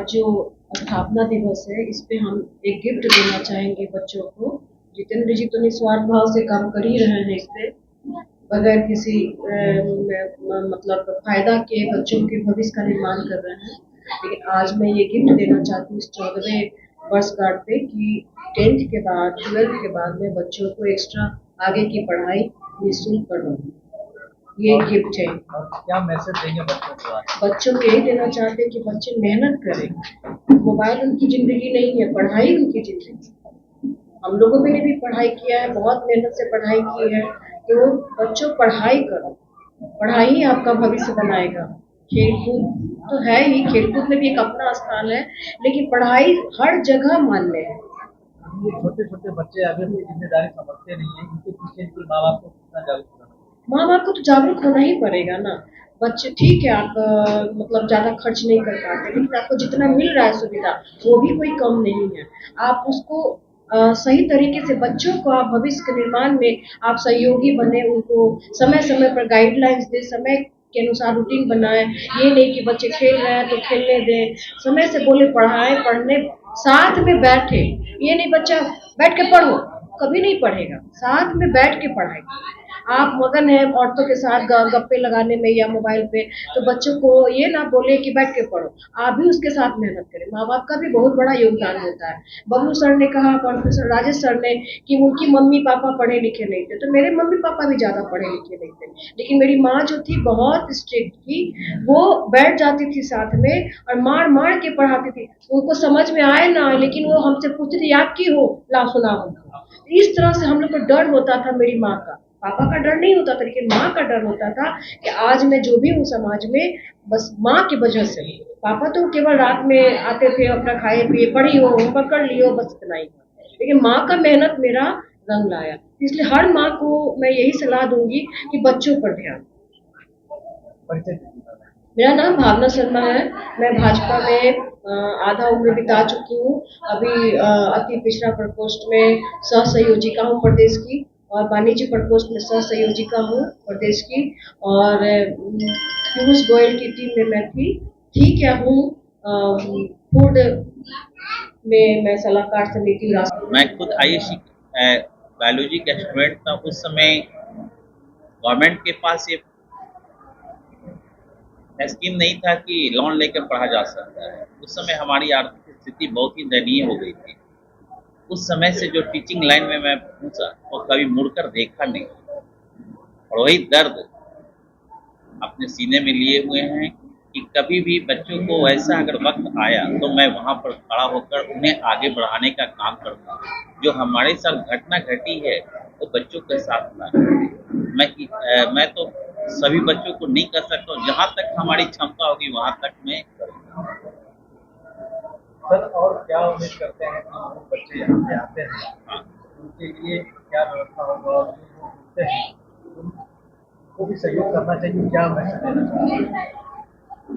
जो स्थापना दिवस है इस पे हम एक गिफ्ट देना चाहेंगे बच्चों को। जितेंद्र जी तो निस्वार्थ भाव से काम कर ही रहे हैं इस पे, बगैर किसी मतलब फायदा के बच्चों के भविष्य का निर्माण कर रहे हैं। लेकिन आज मैं ये गिफ्ट देना चाहती हूँ इस 14वें वर्षगांठ पे कि 10th के बाद 12th के बाद में बच्चों को एक्स्ट्रा आगे की पढ़ाई निःशुल्क कर रहा हूँ। ये गिफ्ट है। क्या मैसेज देंगे बच्चों को? बच्चों को यही देना चाहते हैं कि बच्चे मेहनत करें। मोबाइल उनकी जिंदगी नहीं है, पढ़ाई उनकी जिंदगी। हम लोगों ने भी पढ़ाई किया है, बहुत मेहनत से पढ़ाई की है। तो बच्चों पढ़ाई करो, पढ़ाई ही आपका भविष्य बनाएगा। खेलकूद तो है ही, खेलकूद में भी एक अपना स्थान है, लेकिन पढ़ाई हर जगह मान्य है। छोटे छोटे बच्चे अभी अपनी जिम्मेदारी समझते नहीं है, इनके पीछे माँ बाप को कितना जागरूक करना? माँ बाप को तो जागरूक होना ही पड़ेगा ना। बच्चे ठीक है, आप मतलब ज्यादा खर्च नहीं कर पाते, लेकिन आपको जितना मिल रहा है सुविधा वो भी कोई कम नहीं है। आप उसको सही तरीके से बच्चों को आप भविष्य के निर्माण में आप सहयोगी बने, उनको समय समय पर गाइडलाइंस दे, समय के अनुसार रूटीन बनाए। ये नहीं कि बच्चे खेल रहे हैं तो खेलने दें, समय से बोले पढ़ाए, पढ़ने साथ में बैठे। ये नहीं बच्चा बैठ के पढ़ो, कभी नहीं पढ़ेगा। साथ में बैठ के पढ़ाई। आप मगन है औरतों के साथ गप्पे लगाने में या मोबाइल पे, तो बच्चों को ये ना बोले कि बैठ के पढ़ो, आप भी उसके साथ मेहनत करें। माँ बाप का भी बहुत बड़ा योगदान होता है। बबलू सर ने कहा, प्रोफेसर राजेश सर ने, कि उनकी मम्मी पापा पढ़े लिखे नहीं थे, तो मेरे मम्मी पापा भी ज्यादा पढ़े लिखे नहीं थे, लेकिन मेरी माँ जो थी बहुत स्ट्रिक्ट थी। वो बैठ जाती थी साथ में और मार मार के पढ़ाती थी। उनको समझ में आए ना आए, लेकिन वो हमसे पूछती थी आप की हो, ला सुना हमको। इस तरह से हम लोग को डर होता था मेरी माँ का। पापा का डर नहीं होता था, लेकिन माँ का डर होता था कि आज मैं जो भी हूँ समाज में बस माँ की वजह से। पापा तो केवल रात में आते थे, अपना खाए पिए, पढ़ी हो, होमवर्क कर लियो, बस इतना ही था। लेकिन माँ का मेहनत मेरा रंग लाया। इसलिए हर माँ को मैं यही सलाह दूंगी कि बच्चों पर ध्यान। मेरा नाम भावना शर्मा है। मैं भाजपा में आधा उम्र बिता चुकी हूँ। अभी अति पिछड़ा प्रकोष्ठ में सह संयोजिका हूँ प्रदेश की, और वाणिज्य प्रकोष्ठ में सह संयोजिका हूँ प्रदेश की, और पीयूष गोयल की टीम में मैं थी क्या हूँ। फूड में मैं सलाहकार समिति। मैं खुद आईएससी बायोलॉजी का स्टूडेंट था। उस समय गवर्नमेंट के पास ये स्कीम नहीं था कि लोन लेकर पढ़ा जा सकता है। उस समय हमारी आर्थिक स्थिति बहुत ही दयनीय हो गई थी। उस समय से जो टीचिंग लाइन में मैं पहुंचा वो कभी मुड़कर देखा नहीं, और वही दर्द अपने सीने में लिए हुए हैं कि कभी भी बच्चों को ऐसा अगर वक्त आया तो मैं वहां पर खड़ा होकर उन्हें आगे बढ़ाने का काम करता। जो हमारे साथ घटना घटी है वो बच्चों के साथ ना। मैं तो सभी बच्चों को नहीं कर सकता हूँ, जहाँ तक हमारी क्षमता होगी वहां तक मैं करूँगा। सर, और क्या उम्मीद करते हैं कि जो बच्चे यहाँ पे आते हैं उनके लिए क्या व्यवस्था होगा, और जो होते हैं उनको भी सहयोग करना चाहिए, क्या मैसेज देना चाहिए?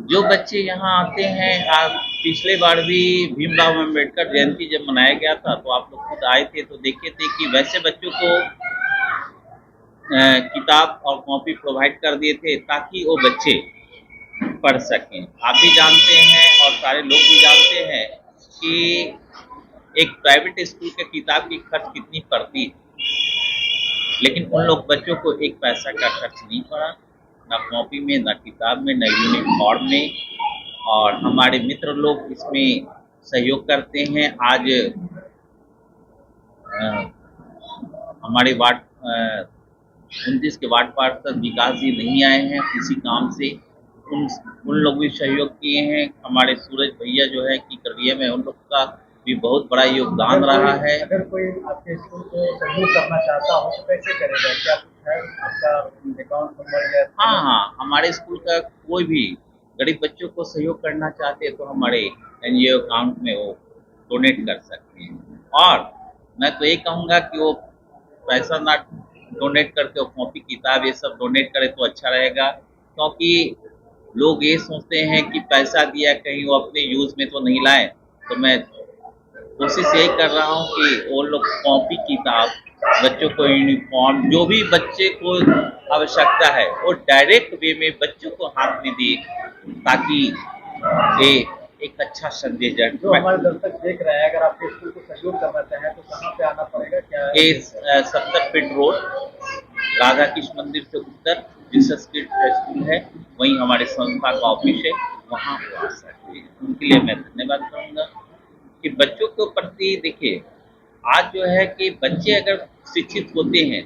जो बच्चे यहाँ आते हैं, आप पिछले बार भी भीमराव अम्बेडकर जयंती जब मनाया गया था तो आप लोग खुद आए थे, तो देखे थे कि वैसे बच्चों को किताब और कॉपी प्रोवाइड कर दिए थे ताकि वो बच्चे पढ़ सकें। आप भी जानते हैं और सारे लोग भी जानते हैं कि एक प्राइवेट स्कूल के किताब की खर्च कितनी पड़ती है, लेकिन उन लोग बच्चों को एक पैसा का खर्च नहीं पड़ा, ना कॉपी में, ना किताब में, ना यूनिफॉर्म में। और हमारे मित्र लोग इसमें सहयोग करते हैं। आज हमारे वार्ड 29 के वार्ड पार्षद विकास जी नहीं आए हैं किसी काम से, उन लोग भी सहयोग किए हैं। हमारे सूरज भैया जो है कि करड़िया में, उन लोग का भी बहुत बड़ा योगदान रहा है। अगर कोई आपके स्कूल को सहयोग करना चाहता हो तो कैसे करेगा? क्या है आपका अकाउंट नंबर? हाँ, हमारे स्कूल का कोई भी गरीब बच्चों को सहयोग करना चाहते हैं तो हमारे एनजीओ अकाउंट में वो डोनेट कर सकते हैं। और मैं तो ये कहूँगा कि वो पैसा ना डोनेट करके वो कॉपी किताब ये सब डोनेट करे तो अच्छा रहेगा, क्योंकि लोग ये सोचते हैं कि पैसा दिया कहीं वो अपने यूज में तो नहीं लाए। तो मैं कोशिश यही कर रहा हूँ कि वो लोग कॉपी किताब, बच्चों को यूनिफॉर्म, जो भी बच्चे को आवश्यकता है वो डायरेक्ट वे में बच्चों को हाथ में दे, ताकि ये एक अच्छा संदेश जो हमारे दर्शक देख रहे हैं, अगर आपके स्कूल को सहयोग करना चाहें तो कहाँ पे आना पड़ेगा, क्या है? इस 70 फीट रोड राधा कृष्ण मंदिर से उत्तर जीसस किड स्कूल है, वहीं हमारे संस्था का ऑफिस है, वहाँ वो आ सकते हैं। उनके लिए मैं धन्यवाद करूँगा कि बच्चों के प्रति देखिए, आज जो है कि बच्चे अगर शिक्षित होते हैं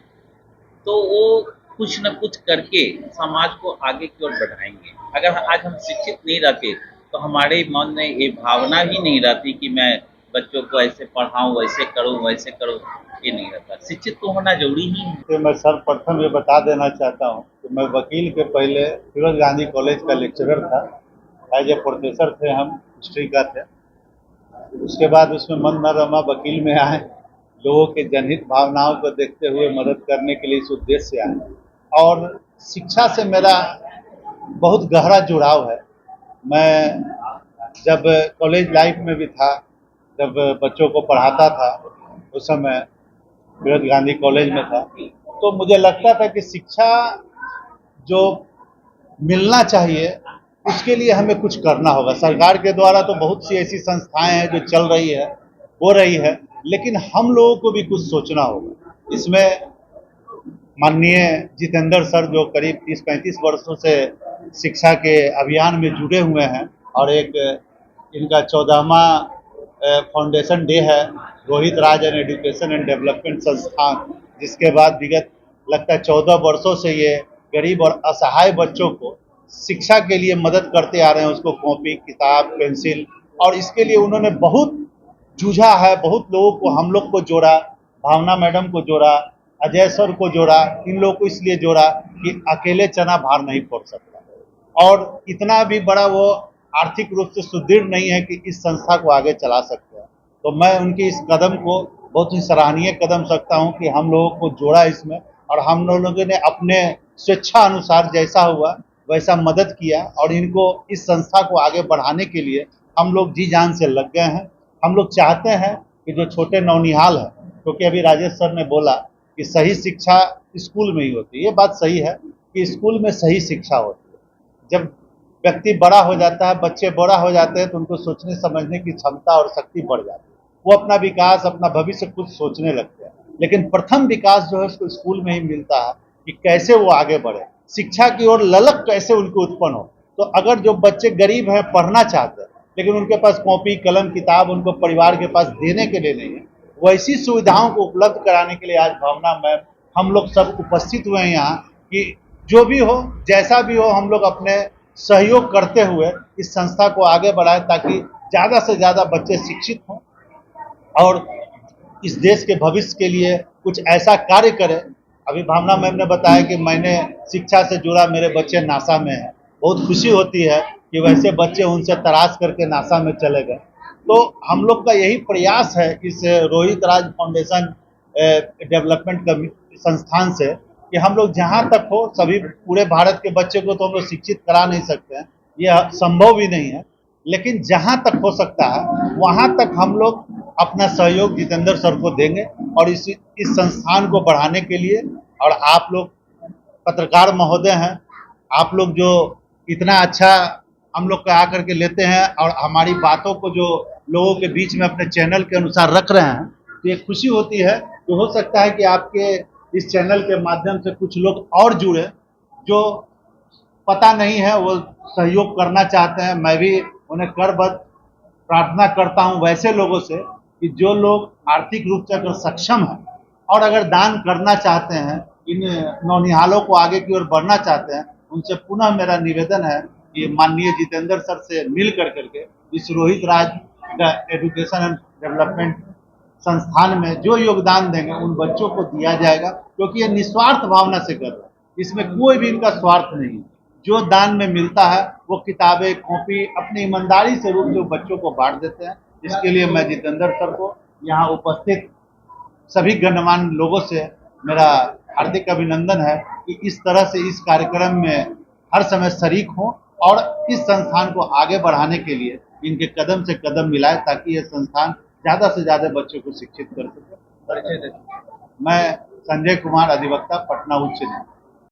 तो वो कुछ न कुछ करके समाज को आगे की ओर बढ़ाएंगे। अगर आज हम शिक्षित नहीं रहते तो हमारे मन में ये भावना ही नहीं रहती कि मैं बच्चों को ऐसे पढ़ाऊं, वैसे करूं, वैसे करूं, ये नहीं रहता। शिक्षित तो होना जरूरी ही है। तो मैं सर्वप्रथम ये बता देना चाहता हूँ कि मैं वकील के पहले फिरोज गांधी कॉलेज का लेक्चरर था। एज ए प्रोफेसर थे, हम हिस्ट्री का थे। उसके बाद उसमें मन न रमा, वकील में आए, लोगों के जनहित भावनाओं को देखते हुए मदद करने के लिए इस उद्देश्य से आए। और शिक्षा से मेरा बहुत गहरा जुड़ाव है। मैं जब कॉलेज लाइफ में भी था, जब बच्चों को पढ़ाता था, उस समय फिरोज गांधी कॉलेज में था, तो मुझे लगता था कि शिक्षा जो मिलना चाहिए उसके लिए हमें कुछ करना होगा। सरकार के द्वारा तो बहुत सी ऐसी संस्थाएं हैं जो चल रही है, हो रही है, लेकिन हम लोगों को भी कुछ सोचना होगा। इसमें माननीय जितेंद्र सर, जो करीब 30-35 वर्षों से शिक्षा के अभियान में जुड़े हुए हैं, और एक इनका 14वां फाउंडेशन डे है, Rohit Raj and education and development संस्थान, जिसके बाद विगत लगता है 14 वर्षों से ये गरीब और असहाय बच्चों को शिक्षा के लिए मदद करते आ रहे हैं। उसको कॉपी, किताब, पेंसिल, और इसके लिए उन्होंने बहुत जूझा है। बहुत लोगों को, हम लोग को जोड़ा, भावना मैडम को जोड़ा, अजय सर को जोड़ा, इन लोगों को इसलिए जोड़ा कि अकेले चना भार नहीं फोड़ सकता, और इतना भी बड़ा वो आर्थिक रूप से सुदृढ़ नहीं है कि इस संस्था को आगे चला सकते हैं। तो मैं उनके इस कदम को बहुत ही सराहनीय कदम सकता हूं कि हम लोगों को जोड़ा इसमें, और हम लोगों ने अपने स्वेच्छा अनुसार जैसा हुआ वैसा मदद किया, और इनको, इस संस्था को आगे बढ़ाने के लिए हम लोग जी जान से लग गए हैं। हम लोग चाहते हैं कि जो छोटे नौनिहाल है, क्योंकि अभी राजेश सर ने बोला कि सही शिक्षा स्कूल में ही होती है, ये बात सही है कि स्कूल में सही शिक्षा होती है। जब व्यक्ति बड़ा हो जाता है, बच्चे बड़ा हो जाते हैं, तो उनको सोचने समझने की क्षमता और शक्ति बढ़ जाती है। वो अपना विकास, अपना भविष्य कुछ सोचने लगते हैं। लेकिन प्रथम विकास जो है उसको स्कूल में ही मिलता है कि कैसे वो आगे बढ़े, शिक्षा की ओर ललक कैसे उनको उत्पन्न हो। तो अगर जो बच्चे गरीब हैं, पढ़ना चाहते हैं, लेकिन उनके पास कॉपी, कलम, किताब उनको परिवार के पास देने के लिए नहीं है, वैसी सुविधाओं को उपलब्ध कराने के लिए आज भावना मैम, हम लोग सब उपस्थित हुए हैं यहाँ, कि जो भी हो, जैसा भी हो, हम लोग अपने सहयोग करते हुए इस संस्था को आगे बढ़ाएं, ताकि ज़्यादा से ज़्यादा बच्चे शिक्षित हों और इस देश के भविष्य के लिए कुछ ऐसा कार्य करें। अभी भावना मैम ने बताया कि मैंने शिक्षा से जुड़ा, मेरे बच्चे नासा में हैं। बहुत खुशी होती है कि वैसे बच्चे उनसे तराश करके नासा में चले गए। तो हम लोग का यही प्रयास है इस रोहित राज फाउंडेशन डेवलपमेंट संस्थान से, कि हम लोग जहाँ तक हो, सभी पूरे भारत के बच्चे को तो हम लोग शिक्षित करा नहीं सकते हैं, यह संभव भी नहीं है, लेकिन जहाँ तक हो सकता है वहाँ तक हम लोग अपना सहयोग जितेंद्र सर को देंगे, और इस संस्थान को बढ़ाने के लिए। और आप लोग पत्रकार महोदय हैं, आप लोग जो इतना अच्छा हम लोग का आकर के लेते हैं और हमारी बातों को जो लोगों के बीच में अपने चैनल के अनुसार रख रहे हैं, तो ये खुशी होती है। तो हो सकता है कि आपके इस चैनल के माध्यम से कुछ लोग और जुड़े, जो पता नहीं है वो सहयोग करना चाहते हैं। मैं भी उन्हें करबद्ध प्रार्थना करता हूं वैसे लोगों से, कि जो लोग आर्थिक रूप से अगर सक्षम हैं और अगर दान करना चाहते हैं, इन नौनिहालों को आगे की ओर बढ़ना चाहते हैं, उनसे पुनः मेरा निवेदन है कि माननीय जितेंद्र सर से मिल करके इस Rohit Raj education and development संस्थान में जो योगदान देंगे उन बच्चों को दिया जाएगा, क्योंकि ये निस्वार्थ भावना से कर रहे हैं, इसमें कोई भी इनका स्वार्थ नहीं है। जो दान में मिलता है वो किताबें, कॉपी अपनी ईमानदारी से रूप से बच्चों को बांट देते हैं। इसके लिए मैं जितेंद्र सर को, यहाँ उपस्थित सभी गणमान्य लोगों से मेरा हार्दिक अभिनंदन है कि इस तरह से इस कार्यक्रम में हर समय शरीक हों और इस संस्थान को आगे बढ़ाने के लिए इनके कदम से कदम मिलाए, ताकि यह संस्थान ज़्यादा से ज़्यादा बच्चों को शिक्षित कर सके। मैं संजय कुमार, अधिवक्ता, पटना उच्च न्यायालय।